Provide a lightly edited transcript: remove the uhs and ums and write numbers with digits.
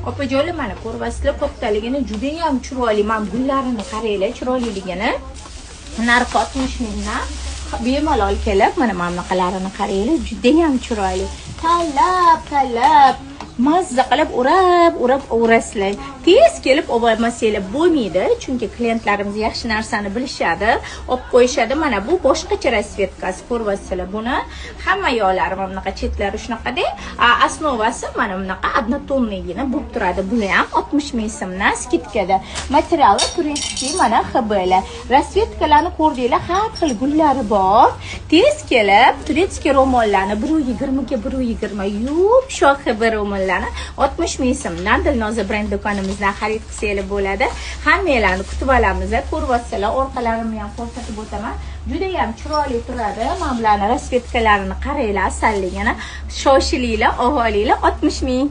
Opajonim mana ko'rasizlar, kattaligini juda ham chiroyli. Men gullarini qaranglar, chiroyliligini. Narxi 60 mingdan bemalol kelib, mana bunaqalarini qaranglar, juda ham chiroyli. Tanlab mazza qilib urab o'rasizlar. Tez kelib olmasanglar bo'lmaydi, chunki klientlarimiz yaxshi narsani bilishadi, olib qo'yishadi. Mana bu boshqacha rasvetkasi, ko'rasizlar buni. Hamma yo'llari mana bunaqa chetlari shunaqada, osnovasi mana bunaqa однотонныйgina bo'lib turadi. Buni ham 60 ming so'mdan skidkada. Materiali turistki mana xibl. Rasvetkalarni ko'rdinglar, har xil gullari bor. Tez kelib turistki ro'mollarni 120 ga 120 yub, shu xibr ro'mol 60 ming so'mdan Dilnoza brend do'konimizdan xarid qilsangiz bo'ladi. Hammalarni kutib olamiz. Ko'rvatsizlar, orqalarimni ham ko'rsatib o'taman. Juda ham chiroyli turadi. Mana bularning rasvetkalarini qaranglar, asalligini. Shoshilinglar, olinglar 60 ming.